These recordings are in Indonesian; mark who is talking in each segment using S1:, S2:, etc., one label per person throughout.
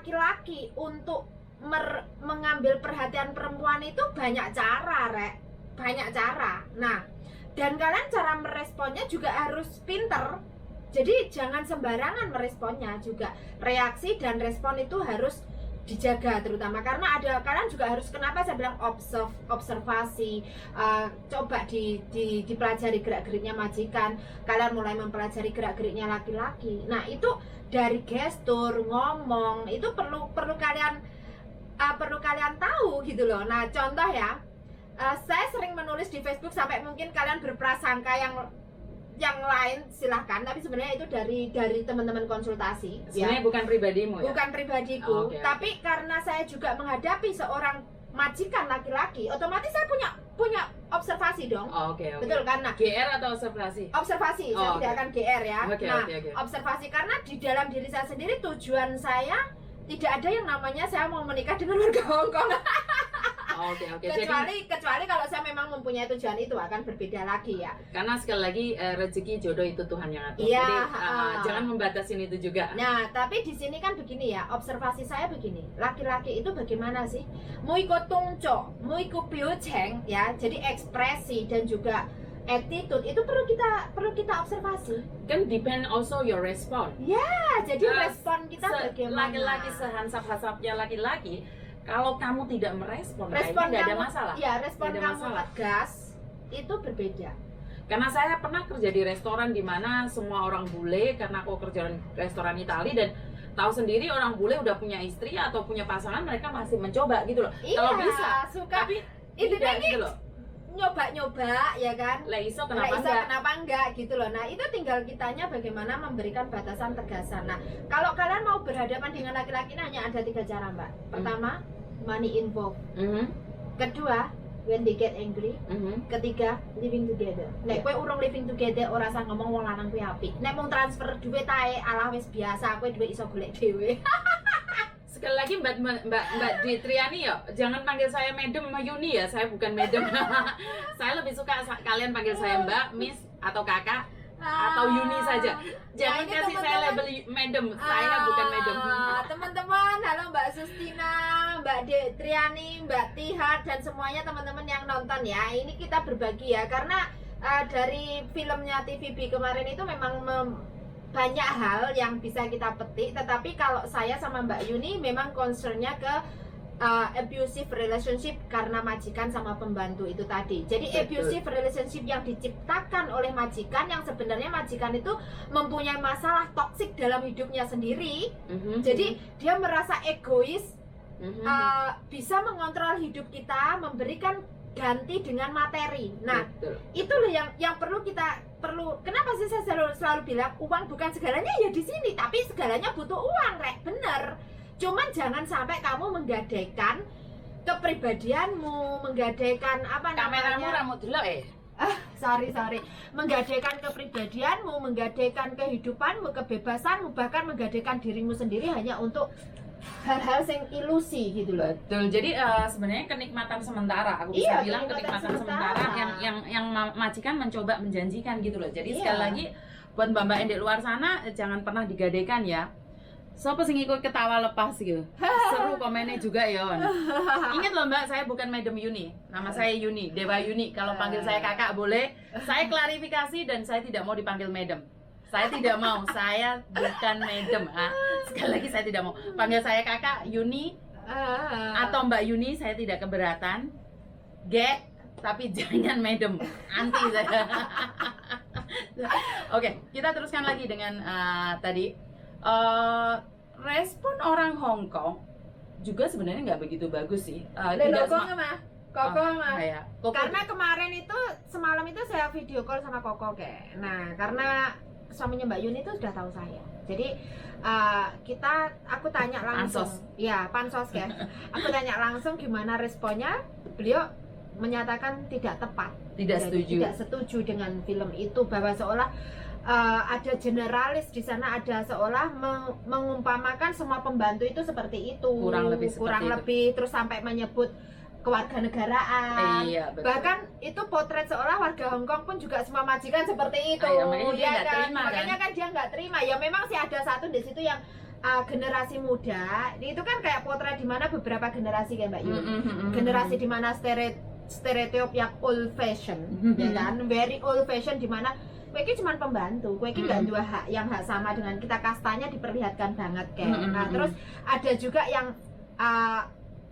S1: laki-laki untuk mengambil perhatian perempuan itu banyak cara, banyak cara. Nah, dan kalian cara meresponnya juga harus pinter. Jadi jangan sembarangan meresponnya juga. Reaksi dan respon itu harus dijaga, terutama karena kalian juga harus, kenapa saya bilang observasi, coba dipelajari gerak-geriknya majikan, kalian mulai mempelajari gerak-geriknya laki-laki. Nah, itu dari gestur, ngomong, itu perlu kalian tahu gitu loh. Nah, contoh ya, saya sering menulis di Facebook sampai mungkin kalian berprasangka yang lain, silahkan, tapi sebenarnya itu dari teman-teman konsultasi.
S2: Sebenarnya bukan pribadimu ya?
S1: Bukan pribadiku, tapi karena saya juga menghadapi seorang majikan laki-laki, otomatis saya punya observasi dong. Betul kan? Nah,
S2: GR atau observasi?
S1: Observasi, saya tidak akan GR ya. Observasi, karena di dalam diri saya sendiri tujuan saya tidak ada yang namanya saya mau menikah dengan warga Hongkong. Kecuali kalau saya memang mempunyai tujuan, itu akan berbeda lagi ya.
S2: Karena sekali lagi rezeki jodoh itu Tuhan yang atur.
S1: Iya,
S2: jadi jangan membatasin itu juga.
S1: Nah, tapi di sini kan begini ya, observasi saya begini. Laki-laki itu bagaimana sih? Mau ikut tungco, mau ikut bioceng ya. Jadi ekspresi dan juga attitude itu perlu kita observasi.
S2: Kan depend also your response.
S1: Ya, jadi respon kita bagaimana?
S2: Laki-laki sehansap-hansapnya laki-laki, kalau kamu tidak merespon, nggak ada masalah.
S1: Ya, respon kamu tegas itu berbeda.
S2: Karena saya pernah kerja di restoran di mana semua orang bule, karena aku kerja di restoran Itali dan tahu sendiri orang bule udah punya istri atau punya pasangan, mereka masih mencoba gitu loh.
S1: Iya,
S2: kalau bisa,
S1: suka.
S2: Tapi
S1: itu
S2: tidak gitu loh.
S1: Nyoba ya kan?
S2: Kenapa
S1: enggak gitu loh. Nah, itu tinggal kitanya bagaimana memberikan batasan tegasan. Nah, kalau kalian mau berhadapan dengan laki-laki, hanya ada 3 cara, Mbak. Pertama, money involved. Kedua, when they get angry. Ketiga, living together. Nek kowe urung living together, ora usah ngomong wong lanang kuwi apik. Nek mung transfer duit ae, alah wis biasa, kowe duit iso golek dhewe.
S2: Sekali lagi Mbak Triani ya, jangan panggil saya Madam sama Yuni ya, saya bukan Madam. Saya lebih suka kalian panggil saya Mbak, Miss, atau Kakak, atau Yuni saja. Jangan kasih saya label Madam, saya bukan Madam.
S1: Teman-teman, halo Mbak Sustina, Mbak Triani, Mbak Tihat, dan semuanya teman-teman yang nonton ya. Ini kita berbagi ya, karena dari filmnya TVB kemarin itu memang banyak hal yang bisa kita petik, tetapi kalau saya sama Mbak Yuni memang concernnya ke abusive relationship karena majikan sama pembantu itu tadi. Jadi abusive relationship yang diciptakan oleh majikan, yang sebenarnya majikan itu mempunyai masalah toksik dalam hidupnya sendiri. Jadi dia merasa egois, bisa mengontrol hidup kita, memberikan ganti dengan materi. Nah, itu loh yang perlu kenapa sih saya selalu bilang uang bukan segalanya ya di sini, tapi segalanya butuh uang, bener. Cuman jangan sampai kamu menggadaikan kepribadianmu, menggadaikan apa namanya?
S2: Kameramu rambut dulu
S1: sorry. Menggadaikan kepribadianmu, menggadaikan kehidupanmu, kebebasanmu, bahkan menggadaikan dirimu sendiri hanya untuk hal-hal yang ilusi gitu loh.
S2: Betul. Jadi sebenarnya kenikmatan sementara, aku bisa bilang kenikmatan sementara yang majikan mencoba menjanjikan gitu loh. Jadi sekali lagi buat mbak-mbak yang di luar sana, jangan pernah digadaikan ya. Sopo sing ikut ketawa lepas gitu. Seru komennya juga ya. Ingat loh Mbak, saya bukan Madam Yuni. Nama saya Yuni, Dewa Yuni. Kalau panggil saya kakak boleh. Saya klarifikasi dan saya tidak mau dipanggil Madam. Saya tidak mau, saya bukan Madam. Sekali lagi saya tidak mau. Panggil saya kakak Yuni atau Mbak Yuni, saya tidak keberatan. Tapi jangan Madam. Anti saya. Oke, kita teruskan lagi dengan tadi. Respon orang Hong Kong juga sebenarnya nggak begitu bagus sih.
S1: Karena kemarin itu semalam itu saya video call sama Koko kayak. Nah, karena suaminya Mbak Yuni itu sudah tahu saya. Jadi aku tanya langsung. Pansos ya. Aku tanya langsung gimana responnya. Beliau menyatakan tidak tepat. Tidak setuju dengan film itu, bahwa seolah ada generalis di sana, ada seolah mengumpamakan semua pembantu itu seperti itu,
S2: kurang lebih
S1: terus sampai menyebut kewarganegaraan. Bahkan itu potret seolah warga Hongkong pun juga semua majikan seperti itu.
S2: Makanya dia
S1: kan dia nggak terima. Ya memang sih ada satu di situ yang generasi muda itu kan kayak potret di mana beberapa generasi kayak Mbak Yu.
S2: Mm-mm.
S1: Generasi di mana stereotip yang old fashion, ya kan, very old fashion, di mana kowe iki cuma pembantu, kowe iki nggak dua hak yang hak sama dengan kita, kastanya diperlihatkan banget kayak. Nah terus ada juga yang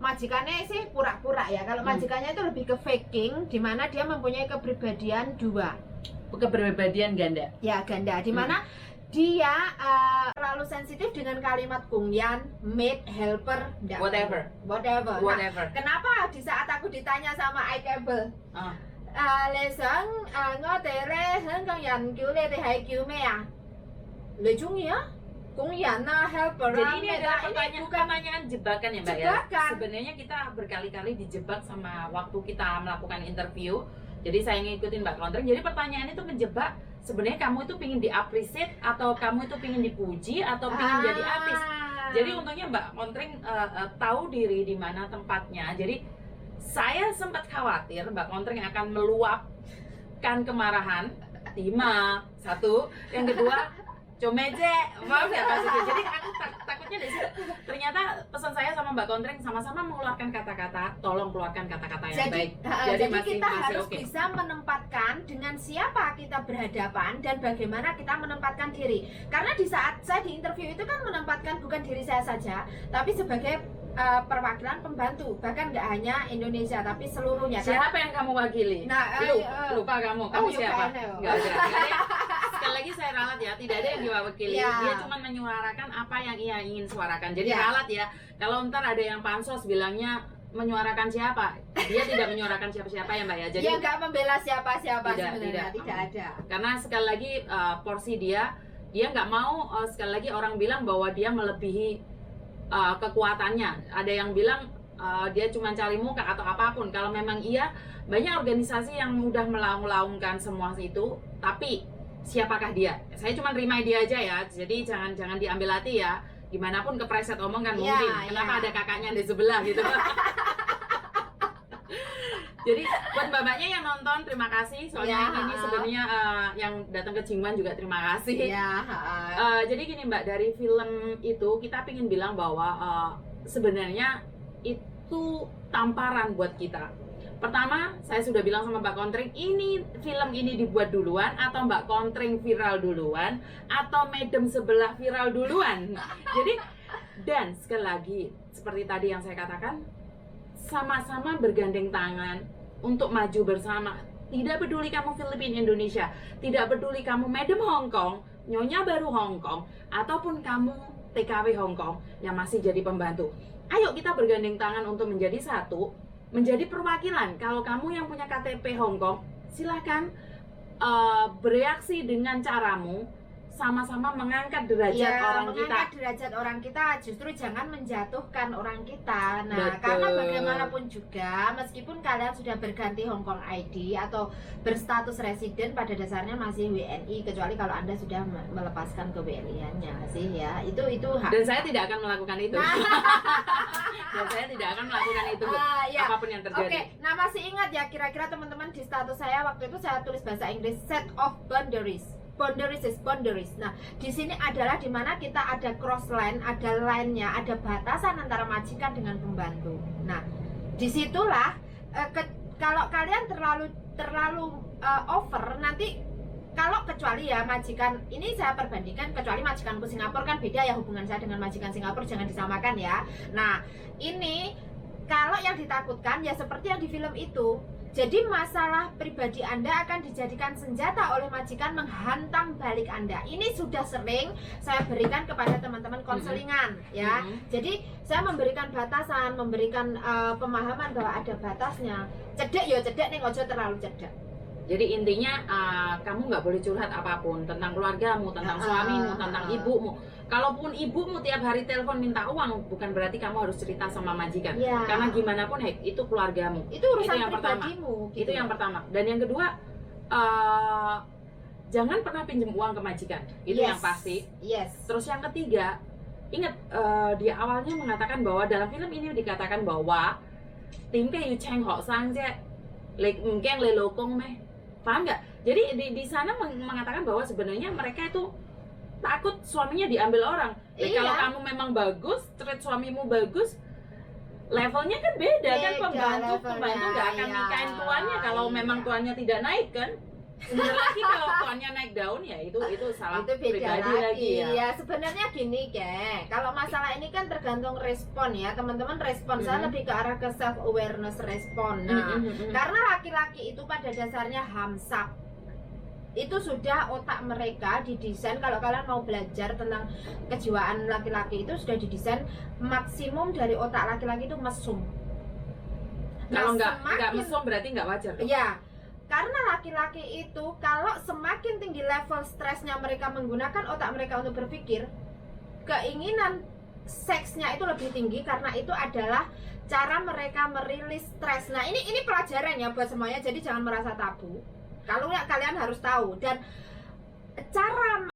S1: majikannya sih pura-pura ya. Kalau majikannya itu lebih ke faking, di mana dia mempunyai kepribadian dua,
S2: kepribadian ganda.
S1: Ya ganda, di mana dia terlalu sensitif dengan kalimat kungyan, maid, helper,
S2: Whatever.
S1: Nah, kenapa di saat aku ditanya sama iCable, lesang ngotere hengkang yan kiule de hai kiume ya, lejung ya, kungyan na helper.
S2: Jadi ini adalah
S1: bukan
S2: pertanyaan jebakan ya Mbak
S1: jebakan.
S2: ya. Sebenarnya kita berkali-kali dijebak sama waktu kita melakukan interview. Jadi saya ngikutin Mbak Kontreng. Jadi pertanyaan itu menjebak. Sebenarnya kamu itu pingin di-appreciate atau kamu itu pingin dipuji atau pingin jadi artis. Jadi untungnya Mbak Kontreng tahu diri di mana tempatnya. Jadi saya sempat khawatir Mbak Kontreng akan meluapkan kemarahan. 5, 1. Yang kedua, comeje, maaf ya Pak Siti. Jadi aku takutnya dari situ. Ternyata pesan saya sama Mbak Kontreng sama-sama mengeluarkan kata-kata, tolong keluarkan kata-kata yang baik.
S1: Jadi kita harus
S2: okay.
S1: bisa menempatkan dengan siapa kita berhadapan dan bagaimana kita menempatkan diri. Karena di saat saya di interview itu kan menempatkan bukan diri saya saja, tapi sebagai perwakilan pembantu, bahkan nggak hanya Indonesia tapi seluruhnya.
S2: Siapa yang kamu wakili?
S1: Nah,
S2: lupa kamu siapa? Nggak ada. Sekali lagi saya ralat ya, tidak ada yang diwakili. Dia cuma menyuarakan apa yang ia ingin suarakan. Jadi ralat ya. Kalau ntar ada yang pansos bilangnya menyuarakan siapa, dia tidak menyuarakan siapa-siapa ya Mbak ya. Jadi
S1: dia nggak membela siapa-siapa sebenarnya, tidak ada.
S2: Karena sekali lagi porsi dia nggak mau sekali lagi orang bilang bahwa dia melebihi kekuatannya. Ada yang bilang dia cuma cari muka atau apapun. Kalau memang iya, banyak organisasi yang mudah melaungkan semua itu, tapi siapakah dia? Saya cuma terima dia aja ya. Jadi jangan diambil hati ya. Gimana pun kepreset omong kan mungkin. Kenapa ada kakaknya di sebelah gitu. Jadi buat babaknya yang nonton terima kasih. Soalnya ini sebenarnya yang datang ke Jingwan juga terima kasih. Jadi gini Mbak, dari film itu kita ingin bilang bahwa sebenarnya itu tamparan buat kita. Pertama, saya sudah bilang sama Mbak Kontreng, film ini dibuat duluan atau Mbak Kontreng viral duluan atau madam sebelah viral duluan. Jadi dan sekali lagi seperti tadi yang saya katakan, sama-sama bergandeng tangan untuk maju bersama. Tidak peduli kamu Filipina Indonesia, tidak peduli kamu madam Hong Kong, nyonya baru Hong Kong, ataupun kamu TKW Hong Kong yang masih jadi pembantu. Ayo kita bergandeng tangan untuk menjadi satu, menjadi perwakilan. Kalau kamu yang punya KTP Hong Kong, silahkan bereaksi dengan caramu, sama-sama mengangkat derajat orang kita.
S1: Mengangkat derajat orang kita, justru jangan menjatuhkan orang kita. Nah,
S2: Betul.
S1: karena bagaimanapun juga, meskipun kalian sudah berganti Hong Kong ID atau berstatus residen, pada dasarnya masih WNI, kecuali kalau Anda sudah melepaskan ke WNI-nya sih ya. Itu hak.
S2: Dan saya tidak akan melakukan itu. Dan saya tidak akan melakukan itu, apapun yang terjadi.
S1: Oke, nah masih ingat ya kira-kira teman-teman di status saya waktu itu saya tulis bahasa Inggris set of boundaries. Boundaries is boundaries. Nah, di sini adalah dimana kita ada cross line, ada line-nya, ada batasan antara majikan dengan pembantu. Nah, disitulah kalau kalian terlalu over, nanti kalau kecuali ya majikan ini saya perbandingkan, kecuali majikanku Singapura kan beda ya hubungan saya dengan majikan Singapura, jangan disamakan ya. Nah, ini kalau yang ditakutkan ya seperti yang di film itu. Jadi masalah pribadi Anda akan dijadikan senjata oleh majikan menghantam balik Anda. Ini sudah sering saya berikan kepada teman-teman konselingan ya. Jadi saya memberikan batasan, memberikan pemahaman bahwa ada batasnya. Cedek ya cedek nih, ojo terlalu cedek.
S2: Jadi intinya kamu nggak boleh curhat apapun tentang keluargamu, tentang suamimu, tentang ibumu. Kalaupun ibumu tiap hari telepon minta uang, bukan berarti kamu harus cerita sama majikan. Karena gimana pun itu keluargamu.
S1: Itu urusan
S2: yang
S1: pribadimu.
S2: Itu yang pertama. Dan yang kedua, jangan pernah pinjam uang ke majikan. Itu yang pasti. Terus yang ketiga, ingat dia awalnya mengatakan bahwa dalam film ini dikatakan bahwa timpe yu cheng hok sang je, lek mungkin le lokong meh. Paham nggak? Jadi di sana mengatakan bahwa sebenarnya mereka itu takut suaminya diambil orang.
S1: Iya.
S2: Kalau kamu memang bagus, treat suamimu bagus, levelnya kan beda kan,
S1: Beda
S2: pembantu
S1: levelnya,
S2: nggak akan
S1: iya.
S2: nikahin tuannya kalau memang
S1: Iya.
S2: tuannya tidak naik kan. Sebentar lagi kalau tuannya naik daun ya itu salah
S1: Itu beda
S2: pribadi lagi ya.
S1: Ya sebenarnya gini kalau masalah ini kan tergantung respon ya teman-teman, respon saya lebih ke arah ke self awareness respon. Nah karena laki-laki itu pada dasarnya hamsak, itu sudah otak mereka didesain. Kalau kalian mau belajar tentang kejiwaan laki-laki itu sudah didesain maksimum dari otak laki-laki itu mesum.
S2: Kalau
S1: Nah,
S2: nggak mesum berarti nggak wajar dong.
S1: ya, karena laki-laki itu kalau semakin tinggi level stresnya mereka menggunakan otak mereka untuk berpikir, keinginan seksnya itu lebih tinggi karena itu adalah cara mereka merilis stres. Nah, ini pelajaran ya buat semuanya. Jadi jangan merasa tabu. Kalau kalian harus tahu, dan cara